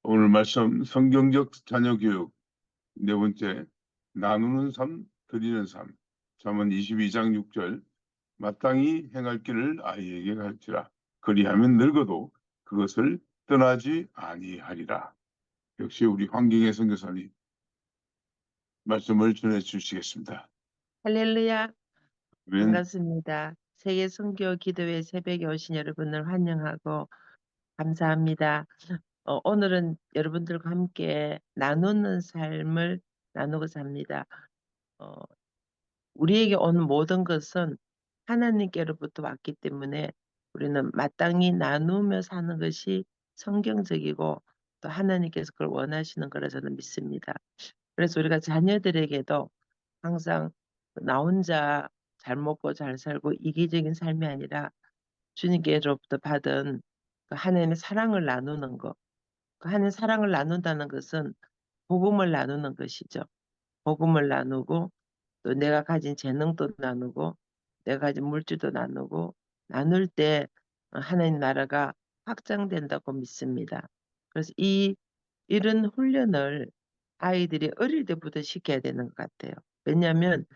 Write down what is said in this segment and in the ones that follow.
오늘 말씀 성경적 자녀 교육 네 번째 나누는 삶, 드리는 삶. 잠언 22장 6절 마땅히 행할 길을 아이에게 가르치라. 그리하면 늙어도 그것을 떠나지 아니하리라. 역시 우리 황경혜 선교사님 말씀을 전해 주시겠습니다. 할렐루야. 아멘. 반갑습니다. 세계 선교 기도회 새벽에 오신 여러분을 환영하고 감사합니다. 오늘은 여러분들과 함께 나누는 삶을 나누고자 합니다. 어, 우리에게 온 모든 것은 하나님께로부터 왔기 때문에 우리는 마땅히 나누며 사는 것이 성경적이고 또 하나님께서 그걸 원하시는 거라 저는 믿습니다. 그래서 우리가 자녀들에게도 항상 나 혼자 잘 먹고 잘 살고 이기적인 삶이 아니라 주님께로부터 받은 그 하나님의 사랑을 나누는 것. 그 하나님의 사랑을 나눈다는 것은 복음을 나누는 것이죠. 복음을 나누고 또 내가 가진 재능도 나누고 내가 가진 물질도 나누고 나눌 때 하나님 나라가 확장된다고 믿습니다. 그래서 이런 훈련을 아이들이 어릴 때부터 시켜야 되는 것 같아요. 왜냐하면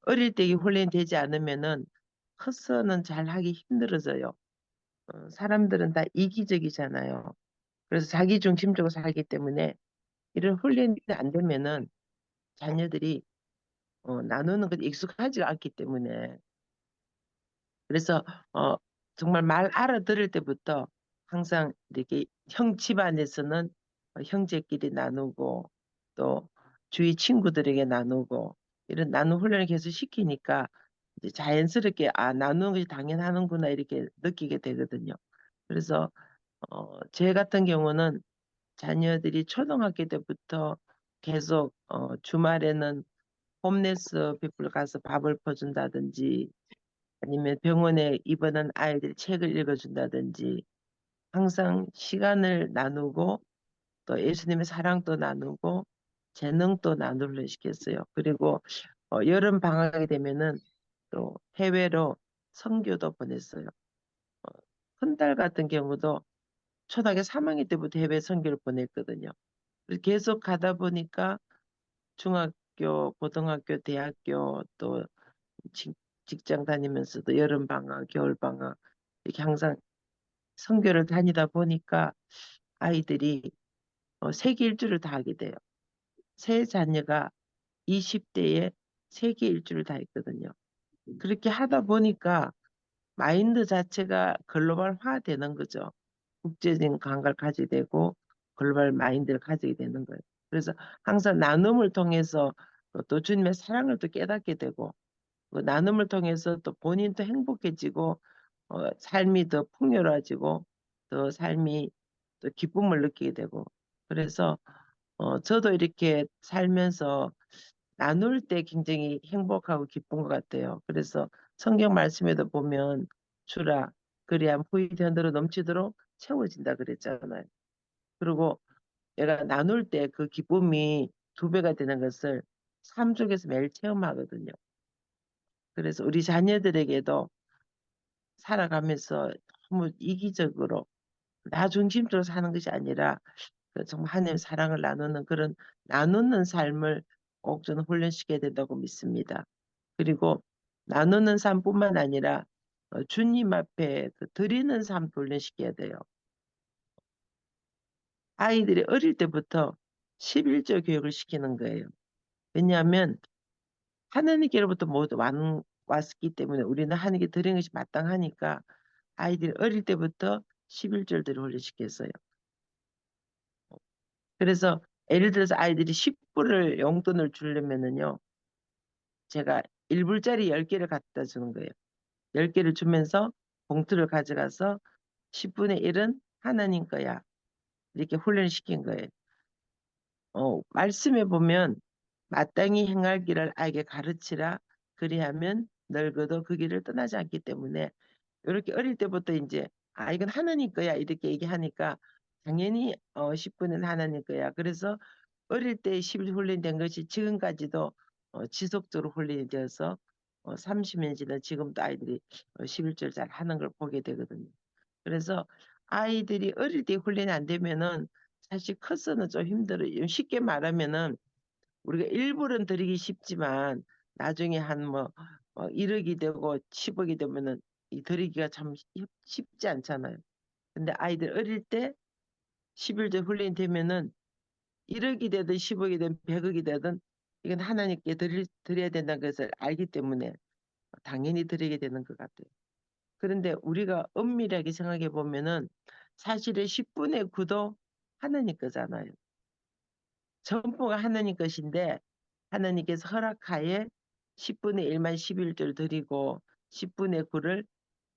어릴 때 이 훈련이 되지 않으면은 커서는 잘 하기 힘들어져요. 사람들은 다 이기적이잖아요. 그래서 자기 중심적으로 살기 때문에 이런 훈련이 안 되면은 자녀들이 나누는 것에 익숙하지 않기 때문에 그래서 어, 정말 말 알아들을 때부터 항상 이렇게 형 집안에서는 형제끼리 나누고 또 주위 친구들에게 나누고 이런 나눔 훈련을 계속 시키니까 이제 자연스럽게 나누는 것이 당연하는구나 이렇게 느끼게 되거든요. 그래서 제 같은 경우는 자녀들이 초등학교 때부터 계속 주말에는 홈레스 피플 가서 밥을 퍼준다든지 아니면 병원에 입원한 아이들이 책을 읽어준다든지 항상 시간을 나누고 또 예수님의 사랑도 나누고 재능도 나누려 시켰어요. 그리고 여름 방학이 되면은 또 해외로 선교도 보냈어요. 큰 딸 같은 경우도 초등학교 3학년 때부터 해외 선교를 보냈거든요. 그래서 계속 가다 보니까 중학교, 고등학교, 대학교 또 직, 직장 다니면서도 여름 방학, 겨울 방학 이렇게 항상 선교를 다니다 보니까 아이들이 세계 일주를 다 하게 돼요. 세 자녀가 20대에 세계 일주를 다 했거든요. 그렇게 하다 보니까 마인드 자체가 글로벌화 되는 거죠. 국제적인 감각을 가지게 되고 글로벌 마인드를 가지게 되는 거예요. 그래서 항상 나눔을 통해서 또 주님의 사랑을 또 깨닫게 되고 그 나눔을 통해서 또 본인도 행복해지고 삶이 더 풍요로워지고 더 삶이 또 기쁨을 느끼게 되고 그래서 저도 이렇게 살면서 나눌 때 굉장히 행복하고 기쁜 것 같아요. 그래서 성경 말씀에도 보면 주라 그리함 후히 견으로 넘치도록 채워진다 그랬잖아요. 그리고 내가 나눌 때 그 기쁨이 2배가 되는 것을 삶 속에서 매일 체험하거든요. 그래서 우리 자녀들에게도 살아가면서 너무 이기적으로 나 중심적으로 사는 것이 아니라 그 정말 하나님의 사랑을 나누는 그런 나누는 삶을 꼭 저는 훈련시켜야 된다고 믿습니다. 그리고 나누는 삶뿐만 아니라 주님 앞에 그 드리는 삶 훈련시켜야 돼요. 아이들이 어릴 때부터 11조 교육을 시키는 거예요. 왜냐하면 하나님께로부터 모두 왔기 때문에 우리는 하나님께 드리는 것이 마땅하니까 아이들이 어릴 때부터 11절대로 훈련시켰어요. 그래서 예를 들어서 아이들이 10불을 용돈을 주려면은요. 제가 1불짜리 10개를 갖다 주는 거예요. 10개를 주면서 봉투를 가져가서 10분의 1은 하나님 거야. 이렇게 훈련시킨 거예요. 말씀에 보면 마땅히 행할 길을 아이에게 가르치라. 그리하면 늙어도 그 길을 떠나지 않기 때문에 이렇게 어릴 때부터 이제 이건 하나님 거야 이렇게 얘기하니까 당연히 10분은 하나님 거야. 그래서 어릴 때 10일 훈련된 것이 지금까지도 지속적으로 훈련이 되어서 30년 지난 지금도 아이들이 11절 잘 하는 걸 보게 되거든요. 그래서 아이들이 어릴 때 훈련이 안 되면은 사실 커서는 좀 힘들어요. 쉽게 말하면은 우리가 1불은 드리기 쉽지만 나중에 한 뭐 1억이 되고 10억이 되면은 이 드리기가 참 쉽지 않잖아요. 근데 아이들 어릴 때 11조 훈련이 되면은 1억이 되든 10억이 되든 100억이 되든 이건 하나님께 드려야 된다는 것을 알기 때문에 당연히 드리게 되는 것 같아요. 그런데 우리가 엄밀하게 생각해 보면은 사실은 10분의 9도 하나님 거잖아요. 전부가 하나님 것인데 하나님께서 허락하에 10분의 1만 11조를 드리고 10분의 9를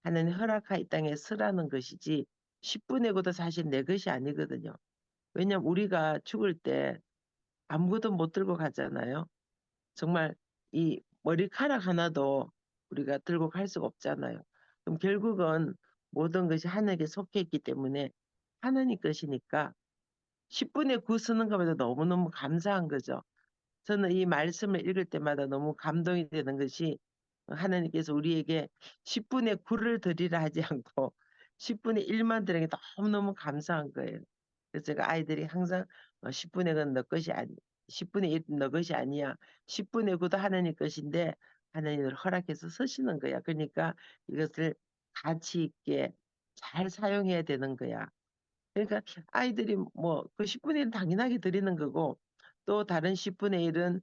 하나님 허락하에 이 땅에 쓰라는 것이지 10분의 9도 사실 내 것이 아니거든요. 왜냐면 우리가 죽을 때 아무것도 못 들고 가잖아요. 정말 이 머리카락 하나도 우리가 들고 갈 수가 없잖아요. 그럼 결국은 모든 것이 하나님께 속해 있기 때문에 하나님 것이니까 10분의 9 쓰는 것보다 너무너무 감사한 거죠. 저는 이 말씀을 읽을 때마다 너무 감동이 되는 것이 하나님께서 우리에게 10분의 9를 드리라 하지 않고 10분의 1만 드리는 게 너무너무 감사한 거예요. 그래서 제가 아이들이 항상 10분의 9는 너 것이 아니, 10분의 1은 너 것이 아니야. 10분의 9도 하나님 것인데 하나님을 허락해서 쓰시는 거야. 그러니까 이것을 가치 있게 잘 사용해야 되는 거야. 그러니까 아이들이 뭐 그 10분의 1은 당연하게 드리는 거고 또 다른 10분의 1은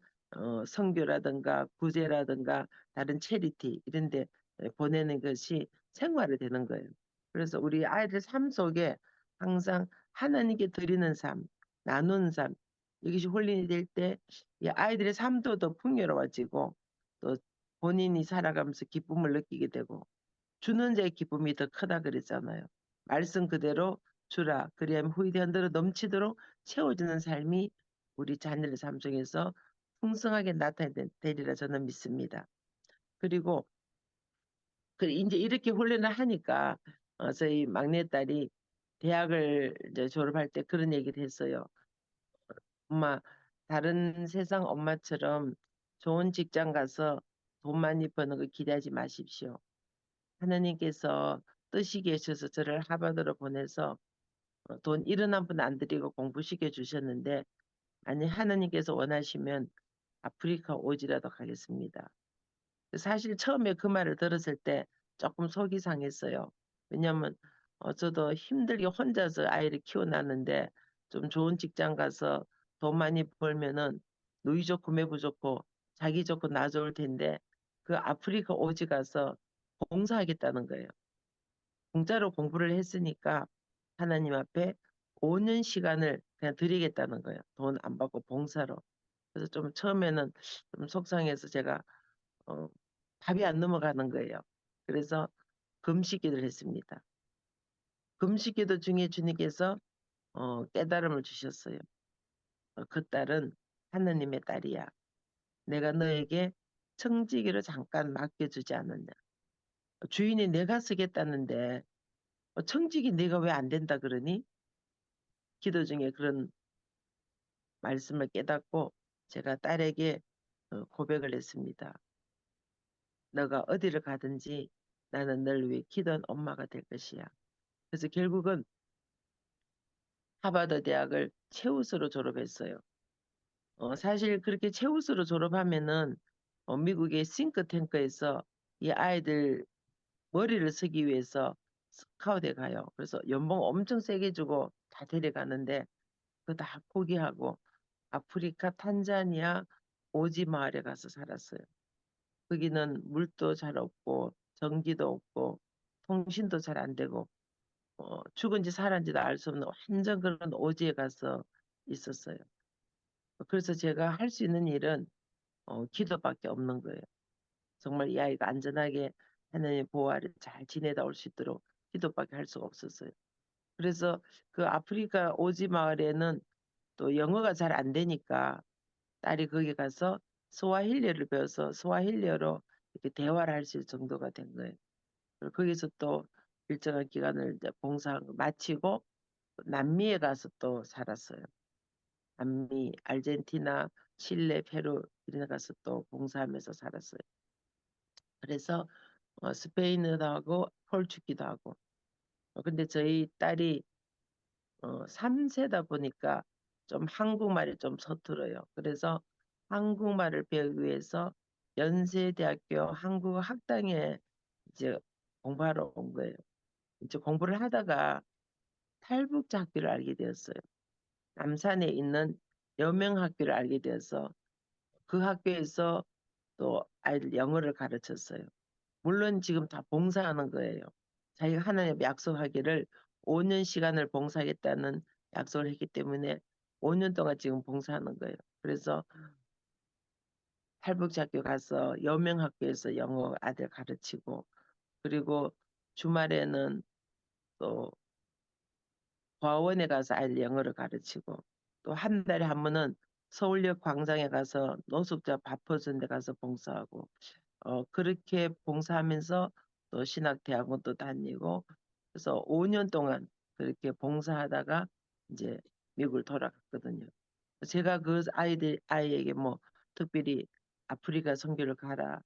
선교라든가 구제라든가 다른 체리티 이런 데 보내는 것이 생활이 되는 거예요. 그래서 우리 아이들 삶 속에 항상 하나님께 드리는 삶, 나누는 삶 이것이 훈련이 될 때 이 아이들의 삶도 더 풍요로워지고 또 본인이 살아가면서 기쁨을 느끼게 되고 주는 자의 기쁨이 더 크다 그랬잖아요. 말씀 그대로 주라. 그리하면 후이 대한대로 넘치도록 채워주는 삶이 우리 자녀의 삶 속에서 풍성하게 나타내리라 저는 믿습니다. 그리고 이제 이렇게 훈련을 하니까 저희 막내딸이 대학을 이제 졸업할 때 그런 얘기를 했어요. 엄마, 다른 세상 엄마처럼 좋은 직장 가서 돈 많이 버는 거 기대하지 마십시오. 하나님께서 뜻이 계셔서 저를 하버드로 보내서 돈 1원 한 푼 안 들이고 공부시켜 주셨는데 아니 하나님께서 원하시면 아프리카 오지라도 가겠습니다. 사실 처음에 그 말을 들었을 때 조금 속이 상했어요. 왜냐면 저도 힘들게 혼자서 아이를 키워놨는데 좀 좋은 직장 가서 돈 많이 벌면은 누이 좋고 매부 좋고 자기 좋고 나 좋을 텐데 그 아프리카 오지 가서 봉사하겠다는 거예요. 공짜로 공부를 했으니까 하나님 앞에 5년 시간을 그냥 드리겠다는 거예요. 돈 안 받고 봉사로. 그래서 좀 처음에는 좀 속상해서 제가 어, 밥이 안 넘어가는 거예요. 그래서 금식기도를 했습니다. 금식기도 중에 주님께서 깨달음을 주셨어요. 그 딸은 하나님의 딸이야. 내가 너에게 청지기를 잠깐 맡겨주지 않았냐. 주인이 내가 쓰겠다는데 청지기 내가 왜 안 된다 그러니? 기도 중에 그런 말씀을 깨닫고 제가 딸에게 고백을 했습니다. 너가 어디를 가든지 나는 널 위해 기도한 엄마가 될 것이야. 그래서 결국은 하버드 대학을 최우수로 졸업했어요. 사실 그렇게 최우수로 졸업하면은 미국의 싱크탱크에서 이 아이들 머리를 쓰기 위해서 스카우트에 가요. 그래서 연봉 엄청 세게 주고 다 데려가는데 그거 다 포기하고 아프리카 탄자니아 오지 마을에 가서 살았어요. 거기는 물도 잘 없고 전기도 없고 통신도 잘 안 되고 죽은지 살았는지도 알 수 없는 완전 그런 오지에 가서 있었어요. 그래서 제가 할 수 있는 일은 기도밖에 없는 거예요. 정말 이 아이가 안전하게 하나님의 보호 아래 잘 지내다 올 수 있도록 기도밖에 할 수가 없었어요. 그래서 그 아프리카 오지 마을에는 또 영어가 잘 안 되니까 딸이 거기 가서 스와힐리어를 배워서 스와힐리어로 이렇게 대화를 할 수 있을 정도가 된 거예요. 그리고 거기서 또 일정한 기간을 이제 봉사한 거 마치고 남미에 가서 또 살았어요. 남미, 아르헨티나, 칠레, 페루 이런 데 가서 또 봉사하면서 살았어요. 그래서 스페인어도 하고 폴추기도 하고. 근데 저희 딸이 3세다 보니까 좀 한국말이 좀 서툴어요. 그래서 한국말을 배우기 위해서 연세대학교 한국어학당에 이제 공부하러 온 거예요. 이제 공부를 하다가 탈북자 학교를 알게 되었어요. 남산에 있는 여명학교를 알게 되어서 그 학교에서 또 아이들 영어를 가르쳤어요. 물론 지금 다 봉사하는 거예요. 자기가 하나님 약속하기를 5년 시간을 봉사하겠다는 약속을 했기 때문에 5년 동안 지금 봉사하는 거예요. 그래서 탈북자학교 가서 여명학교에서 영어 아들 가르치고, 그리고 주말에는 또 과원에 가서 아이들 영어를 가르치고, 또 한 달에 한 번은 서울역 광장에 가서 노숙자 밥 퍼주는 데 가서 봉사하고, 그렇게 봉사하면서 또 신학대학원도 다니고, 그래서 5년 동안 그렇게 봉사하다가 이제 미국을 돌아갔거든요. 제가 그 아이에게 뭐 특별히 아프리카 선교를 가라,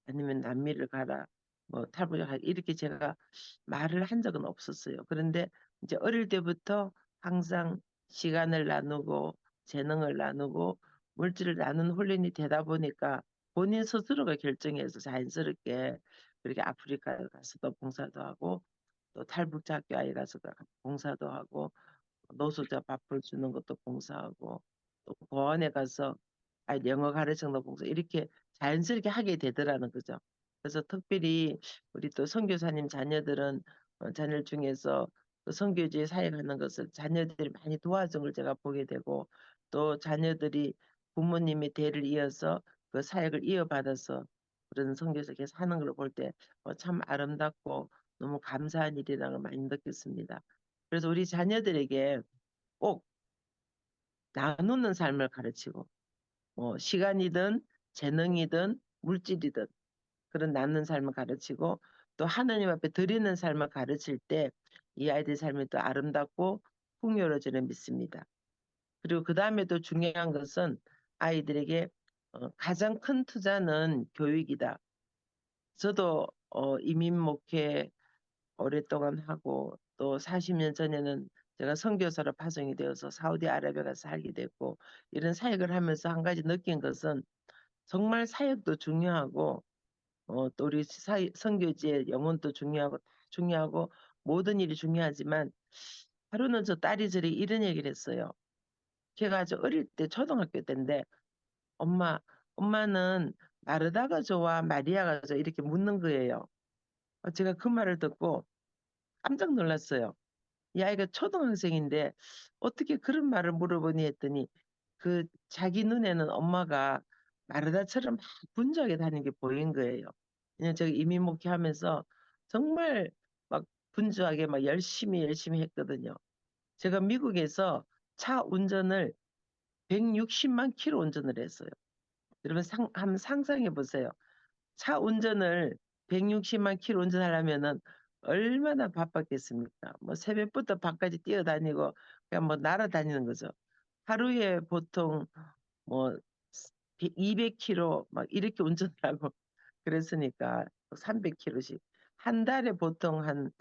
아니면 남미를 가라, 뭐 탈북을 가라, 이렇게 제가 말을 한 적은 없었어요. 그런데 이제 어릴 때부터 항상 시간을 나누고 재능을 나누고 물질을 나누는 훈련이 되다 보니까 본인 스스로가 결정해서 자연스럽게 그렇게 아프리카에 가서도 봉사도 하고, 또 탈북자 학교 아이 가서 봉사도 하고, 노숙자 밥을 주는 것도 봉사하고, 또 고원에 가서 아이 영어 가르치는 봉사, 이렇게 자연스럽게 하게 되더라는 거죠. 그래서 특별히 우리 또 선교사님 자녀들은 자녀 중에서 그 선교지에 사역하는 것을 자녀들이 많이 도와준 걸 제가 보게 되고, 또 자녀들이 부모님의 대를 이어서 그 사역을 이어받아서 그런 선교사에 사는 걸 볼 때 참 아름답고 너무 감사한 일이라는 걸 많이 느꼈습니다. 그래서 우리 자녀들에게 꼭 나누는 삶을 가르치고, 시간이든 재능이든 물질이든 그런 나누는 삶을 가르치고, 또 하나님 앞에 드리는 삶을 가르칠 때 이 아이들 삶이 또 아름답고 풍요로워지는 믿습니다. 그리고 그 다음에 또 중요한 것은 아이들에게 가장 큰 투자는 교육이다. 저도 이민 목회 오랫동안 하고, 또 40년 전에는 제가 선교사로 파송이 되어서 사우디아라비아 가서 살게 됐고, 이런 사역을 하면서 한 가지 느낀 것은 정말 사역도 중요하고, 또 우리 선교지의 영혼도 중요하고 다 중요하고 모든 일이 중요하지만, 하루는 저 딸이 저리 이런 얘기를 했어요. 걔가 아주 어릴 때 초등학교 때인데, 엄마, 엄마는 마르다가 좋아 마리아가 좋아 이렇게 묻는 거예요. 제가 그 말을 듣고 깜짝 놀랐어요. 이 아이가 초등학생인데 어떻게 그런 말을 물어보니 했더니, 그 자기 눈에는 엄마가 마르다처럼 막 분주하게 다니는 게 보인 거예요. 그냥 제가 이민 목회하면서 정말 막 분주하게 막 열심히 했거든요. 제가 미국에서 차 운전을 160만 킬로 운전을 했어요. 여러분 한번 상상해 보세요. 차 운전을 160만 킬로 운전하려면은 얼마나 바빴겠습니까? 뭐 새벽부터 밖까지 뛰어다니고 그냥 뭐 날아다니는 거죠. 하루에 보통 뭐 200킬로 막 이렇게 운전을 하고 그랬으니까 300킬로씩 한 달에 보통 한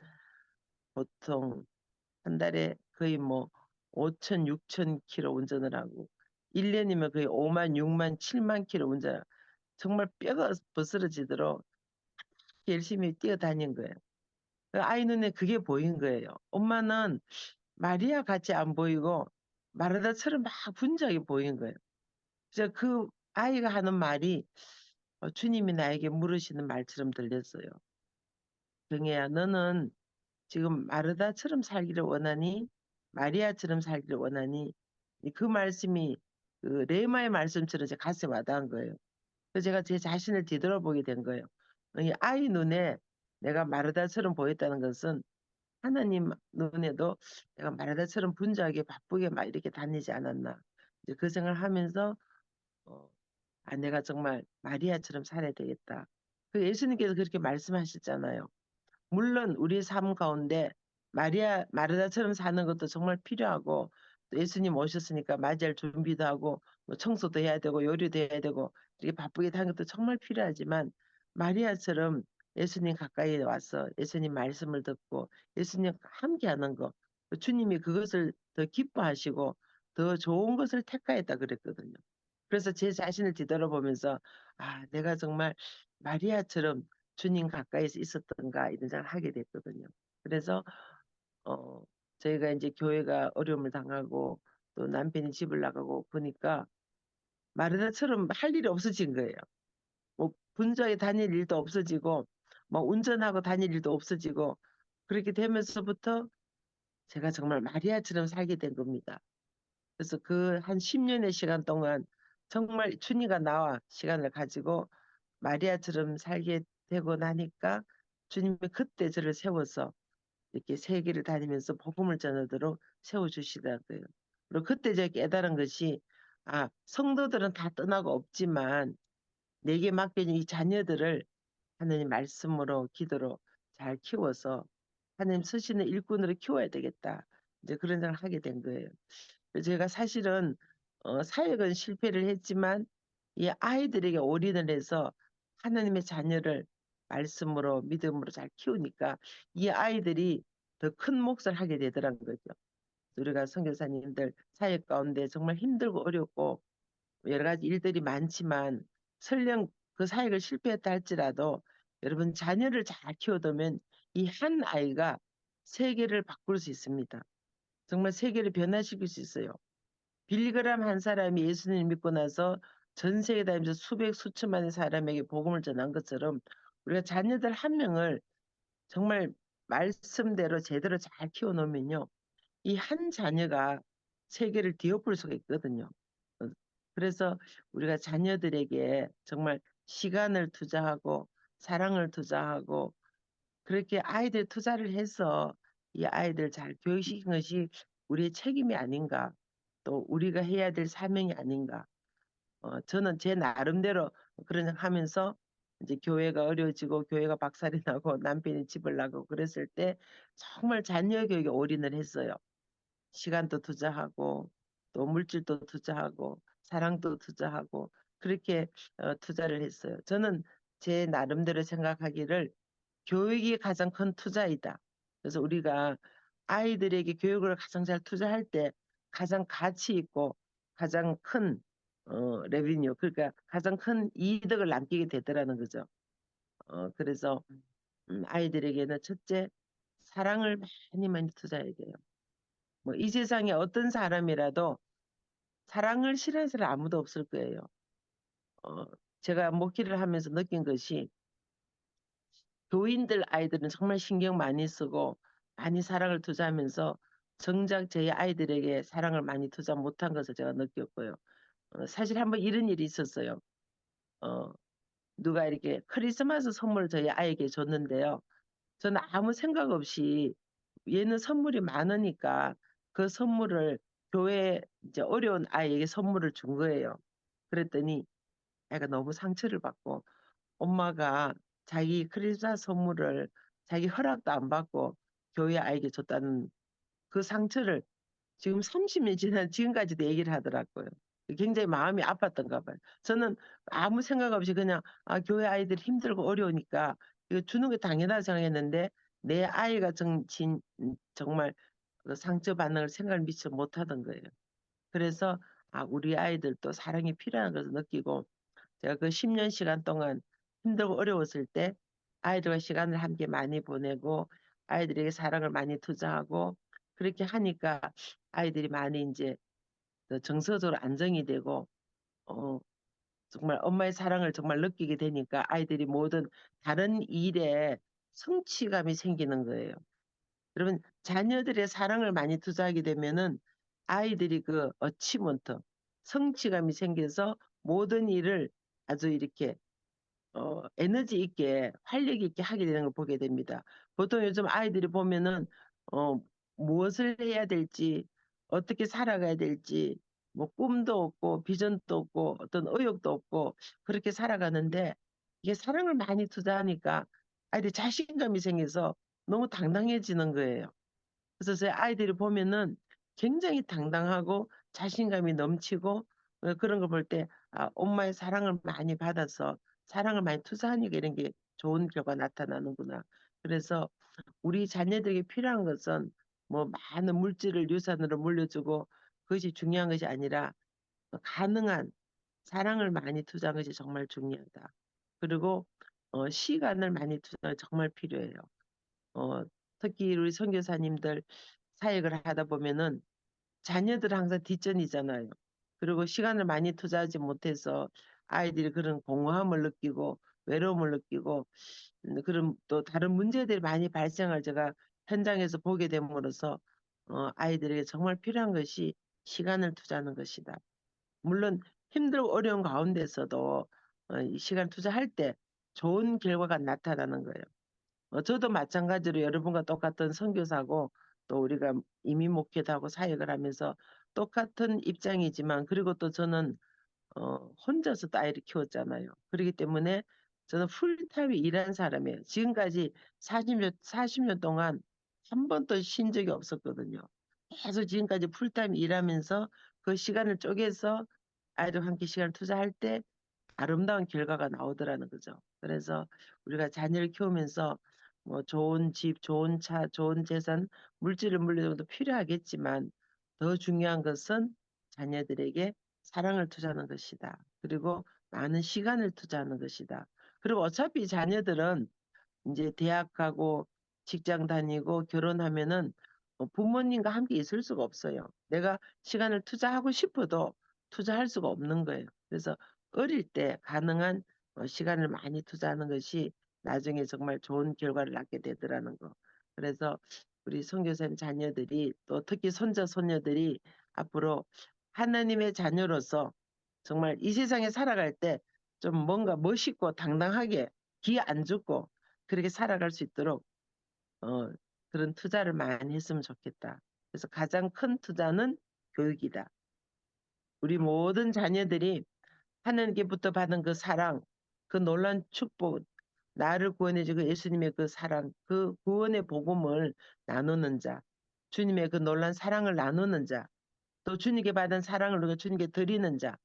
달에 거의 뭐 5천, 6천 킬로 운전을 하고 1년이면 거의 5만, 6만, 7만 킬로 운전. 정말 뼈가 부스러지도록 열심히 뛰어다닌 거예요. 그 아이 눈에 그게 보인 거예요. 엄마는 마리아 같이 안 보이고 마르다처럼 막 분주하게 보인 거예요. 그래서 그 아이가 하는 말이 주님이 나에게 물으시는 말처럼 들렸어요. 경혜야, 너는 지금 마르다처럼 살기를 원하니? 마리아처럼 살기를 원하니? 그 말씀이 그 레마의 말씀처럼 제 가슴에 와닿은 거예요. 그래서 제가 제 자신을 뒤돌아보게 된 거예요. 이 아이 눈에 내가 마르다처럼 보였다는 것은 하나님 눈에도 내가 마르다처럼 분주하게 바쁘게 막 이렇게 다니지 않았나. 이제 그 생각을 하면서 어, 내가 정말 마리아처럼 살아야 되겠다. 그 예수님께서 그렇게 말씀하셨잖아요. 물론 우리의 삶 가운데 마르다처럼 사는 것도 정말 필요하고, 또 예수님 오셨으니까 맞이할 준비도 하고, 뭐 청소도 해야 되고, 요리도 해야 되고, 이렇게 바쁘게 다니는 것도 정말 필요하지만, 마리아처럼 예수님 가까이 와서 예수님 말씀을 듣고, 예수님 함께 하는 거, 주님이 그것을 더 기뻐하시고 더 좋은 것을 택하였다 그랬거든요. 그래서 제 자신을 뒤돌아보면서 아, 내가 정말 마리아처럼 주님 가까이서 있었던가 이런 생각을 하게 됐거든요. 그래서 어, 저희가 이제 교회가 어려움을 당하고 또 남편이 집을 나가고 보니까 마르다처럼 할 일이 없어진 거예요. 뭐 분주하게 다닐 일도 없어지고 뭐 운전하고 다닐 일도 없어지고 그렇게 되면서부터 제가 정말 마리아처럼 살게 된 겁니다. 그래서 그 한 10년의 시간 동안 정말 주님과 나와 시간을 가지고 마리아처럼 살게 되고 나니까 주님이 그때 저를 세워서 이렇게 세계를 다니면서 복음을 전하도록 세워주시더라고요. 그리고 그때 제가 깨달은 것이 아, 성도들은 다 떠나고 없지만 내게 맡겨진 이 자녀들을 하나님 말씀으로 기도로 잘 키워서 하나님 쓰시는 일꾼으로 키워야 되겠다. 이제 그런 생각을 하게 된 거예요. 그래서 제가 사실은 사역은 실패를 했지만 이 아이들에게 올인을 해서 하나님의 자녀를 말씀으로 믿음으로 잘 키우니까 이 아이들이 더 큰 몫을 하게 되더라는 거죠. 우리가 선교사님들 사역 가운데 정말 힘들고 어렵고 여러 가지 일들이 많지만 설령 그 사역을 실패했다 할지라도 여러분 자녀를 잘 키워두면 이 한 아이가 세계를 바꿀 수 있습니다. 정말 세계를 변화시킬 수 있어요. 빌리그람 한 사람이 예수님을 믿고 나서 전 세계 다니면서 수백 수천만의 사람에게 복음을 전한 것처럼 우리가 자녀들 한 명을 정말 말씀대로 제대로 잘 키워놓으면요. 이 한 자녀가 세계를 뒤엎을 수가 있거든요. 어, 그래서 우리가 자녀들에게 정말 시간을 투자하고 사랑을 투자하고 그렇게 아이들 투자를 해서 이 아이들 잘 교육시킨 것이 우리의 책임이 아닌가, 또 우리가 해야 될 사명이 아닌가. 저는 제 나름대로 그런 생각 하면서 이제 교회가 어려워지고 교회가 박살이 나고 남편이 집을 나고 그랬을 때 정말 자녀 교육에 올인을 했어요. 시간도 투자하고 또 물질도 투자하고 사랑도 투자하고 그렇게 투자를 했어요. 저는 제 나름대로 생각하기를 교육이 가장 큰 투자이다. 그래서 우리가 아이들에게 교육을 가장 잘 투자할 때 가장 가치 있고 가장 큰 레비뉴, 그러니까 가장 큰 이득을 남기게 되더라는 거죠. 그래서 아이들에게는 첫째 사랑을 많이 많이 투자해야 돼요. 뭐 이 세상에 어떤 사람이라도 사랑을 싫어하는 사람 아무도 없을 거예요. 어, 제가 목회를 하면서 느낀 것이 교인들 아이들은 정말 신경 많이 쓰고 많이 사랑을 투자하면서 정작 제 아이들에게 사랑을 많이 투자 못한 것을 제가 느꼈고요. 사실 한번 이런 일이 있었어요. 어, 누가 이렇게 크리스마스 선물을 저희 아이에게 줬는데요. 저는 아무 생각 없이 얘는 선물이 많으니까 그 선물을 교회 이제 어려운 아이에게 선물을 준 거예요. 그랬더니 애가 너무 상처를 받고 엄마가 자기 크리스마스 선물을 자기 허락도 안 받고 교회 아이에게 줬다는 그 상처를 지금 30년 지난 지금까지도 얘기를 하더라고요. 굉장히 마음이 아팠던가 봐요. 저는 아무 생각 없이 그냥 아, 교회 아이들이 힘들고 어려우니까 이거 주는 게 당연하다 생각했는데 내 아이가 정말 그 상처받는 걸 생각을 미처 못하던 거예요. 그래서 아, 우리 아이들도 사랑이 필요한 것을 느끼고 제가 그 10년 시간 동안 힘들고 어려웠을 때 아이들과 시간을 함께 많이 보내고 아이들에게 사랑을 많이 투자하고 그렇게 하니까 아이들이 많이 이제 그 정서적으로 안정이 되고 어, 정말 엄마의 사랑을 정말 느끼게 되니까 아이들이 모든 다른 일에 성취감이 생기는 거예요. 여러분 자녀들의 사랑을 많이 투자하게 되면은 아이들이 그 어치먼트 성취감이 생겨서 모든 일을 아주 이렇게 에너지 있게 활력 있게 하게 되는 걸 보게 됩니다. 보통 요즘 아이들이 보면은 어, 무엇을 해야 될지 어떻게 살아가야 될지 뭐 꿈도 없고 비전도 없고 어떤 의욕도 없고 그렇게 살아가는데 이게 사랑을 많이 투자하니까 아이들이 자신감이 생겨서 너무 당당해지는 거예요. 그래서 제 아이들이 보면은 굉장히 당당하고 자신감이 넘치고 그런 걸 볼 때 아, 엄마의 사랑을 많이 받아서 사랑을 많이 투자하니까 이런 게 좋은 결과 나타나는구나. 그래서 우리 자녀들에게 필요한 것은 뭐 많은 물질을 유산으로 물려주고 그것이 중요한 것이 아니라 가능한 사랑을 많이 투자하는 것이 정말 중요하다. 그리고 시간을 많이 투자가 정말 필요해요. 어, 특히 우리 선교사님들 사역을 하다 보면은 자녀들은 항상 뒷전이잖아요. 그리고 시간을 많이 투자하지 못해서 아이들이 그런 공허함을 느끼고 외로움을 느끼고 그런 또 다른 문제들이 많이 발생을 제가 현장에서 보게 됨으로써 아이들에게 정말 필요한 것이 시간을 투자하는 것이다. 물론 힘들고 어려운 가운데서도 이 시간 투자할 때 좋은 결과가 나타나는 거예요. 저도 마찬가지로 여러분과 똑같은 선교사고 또 우리가 이민 목회도 하고 사역을 하면서 똑같은 입장이지만 그리고 또 저는 혼자서 또 아이를 키웠잖아요. 그렇기 때문에 저는 풀타임 일한 사람이에요. 지금까지 40년 동안 한 번도 쉰 적이 없었거든요. 계속 지금까지 풀타임 일하면서 그 시간을 쪼개서 아이들과 함께 시간을 투자할 때 아름다운 결과가 나오더라는 거죠. 그래서 우리가 자녀를 키우면서 뭐 좋은 집, 좋은 차, 좋은 재산, 물질을 물려줘도 필요하겠지만 더 중요한 것은 자녀들에게 사랑을 투자하는 것이다. 그리고 많은 시간을 투자하는 것이다. 그리고 어차피 자녀들은 이제 대학 가고 직장 다니고 결혼하면은 부모님과 함께 있을 수가 없어요. 내가 시간을 투자하고 싶어도 투자할 수가 없는 거예요. 그래서 어릴 때 가능한 시간을 많이 투자하는 것이 나중에 정말 좋은 결과를 낳게 되더라는 거. 그래서 우리 선교사님 자녀들이 또 특히 손자 손녀들이 앞으로 하나님의 자녀로서 정말 이 세상에 살아갈 때 좀 뭔가 멋있고 당당하게 기 안 죽고 그렇게 살아갈 수 있도록 어, 그런 투자를 많이 했으면 좋겠다. 그래서 가장 큰 투자는 교육이다. 우리 모든 자녀들이 하나님께부터 받은 그 사랑, 그 놀란 축복, 나를 구원해주고 예수님의 그 사랑, 그 구원의 복음을 나누는 자, 주님의 그 놀란 사랑을 나누는 자, 또 주님께 받은 사랑을 우리가 주님께 드리는 자,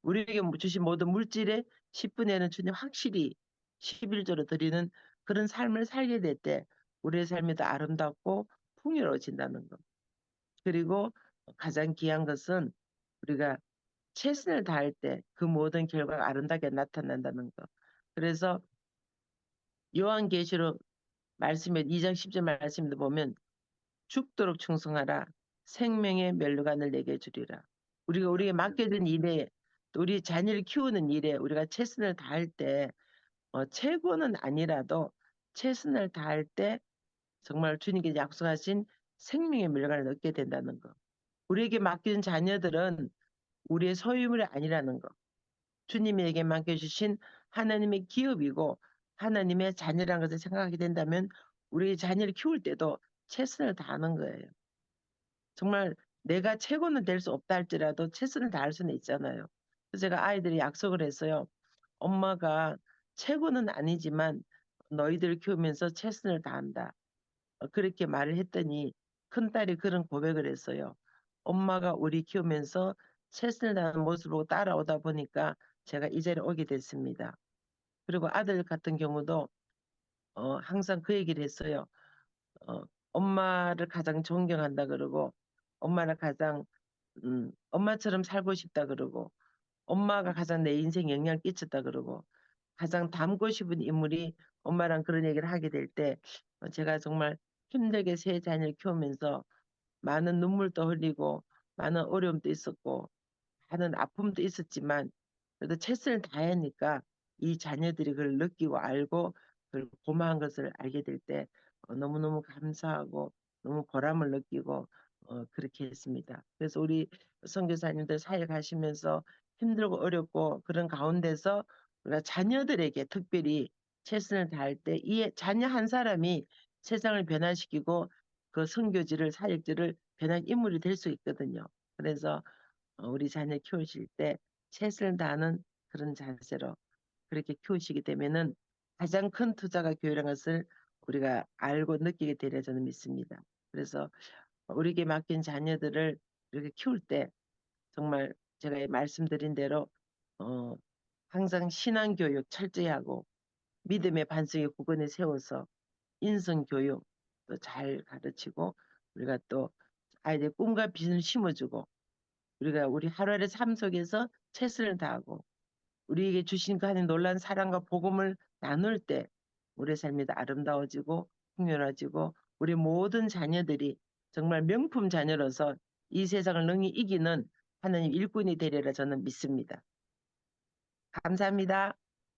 우리에게 주신 모든 물질의 10분의 1은 주님 확실히 11조로 드리는 그런 삶을 살게 될 때 우리의 삶이 더 아름답고 풍요로워진다는 것. 그리고 가장 귀한 것은 우리가 최선을 다할 때 그 모든 결과가 아름답게 나타난다는 것. 그래서 요한계시록 말씀에 2장 10절 말씀도 보면 죽도록 충성하라. 생명의 멸류관을 내게 주리라. 우리가 우리에게 맡겨진 일에 또 우리 자녀를 키우는 일에 우리가 최선을 다할 때 최고는 아니라도 최선을 다할 때 정말 주님께 약속하신 생명의 멸류관을 얻게 된다는 것. 우리에게 맡긴 자녀들은 우리의 소유물이 아니라는 것. 주님에게 맡겨주신 하나님의 기업이고 하나님의 자녀라는 것을 생각하게 된다면 우리 자녀를 키울 때도 최선을 다하는 거예요. 정말 내가 최고는 될 수 없다 할지라도 최선을 다할 수는 있잖아요. 그래서 제가 아이들이 약속을 했어요. 엄마가 최고는 아니지만 너희들 키우면서 최선을 다한다. 그렇게 말을 했더니 큰딸이 그런 고백을 했어요. 엄마가 우리 키우면서 최선을 다하는 모습을 보고 따라오다 보니까 제가 이 자리에 오게 됐습니다. 그리고 아들 같은 경우도 항상 그 얘기를 했어요. 어, 엄마를 가장 존경한다 그러고 엄마를 가장 엄마처럼 살고 싶다 그러고 엄마가 가장 내 인생에 영향을 끼쳤다 그러고 가장 닮고 싶은 인물이 엄마랑 그런 얘기를 하게 될 때 제가 정말 힘들게 세 자녀를 키우면서 많은 눈물도 흘리고 많은 어려움도 있었고 많은 아픔도 있었지만 그래도 최선을 다하니까 이 자녀들이 그걸 느끼고 알고 그걸 고마운 것을 알게 될 때 너무너무 감사하고 너무 보람을 느끼고 그렇게 했습니다. 그래서 우리 선교사님들 사역하시면서 힘들고 어렵고 그런 가운데서 우리가 자녀들에게 특별히 최선을 다할 때 이 자녀 한 사람이 세상을 변화시키고 그 선교지를 사역지를 변한 인물이 될 수 있거든요. 그래서 우리 자녀 키우실 때 최선을 다하는 그런 자세로 그렇게 키우시게 되면은 가장 큰 투자가 교회라는 것을 우리가 알고 느끼게 되리라 저는 믿습니다. 그래서 우리에게 맡긴 자녀들을 이렇게 키울 때 정말 제가 말씀드린 대로 어, 항상 신앙교육 철저히 하고 믿음의 반석에 구근에 세워서 인성교육 또 잘 가르치고 우리가 또 아이들 꿈과 비전을 심어주고 우리가 우리 하루하루 삶 속에서 최선을 다하고 우리에게 주신 그 하나님 놀라운 사랑과 복음을 나눌 때 우리의 삶이 더 아름다워지고 풍요로워지고 우리 모든 자녀들이 정말 명품 자녀로서 이 세상을 능히 이기는 하나님 일꾼이 되리라 저는 믿습니다. 감사합니다.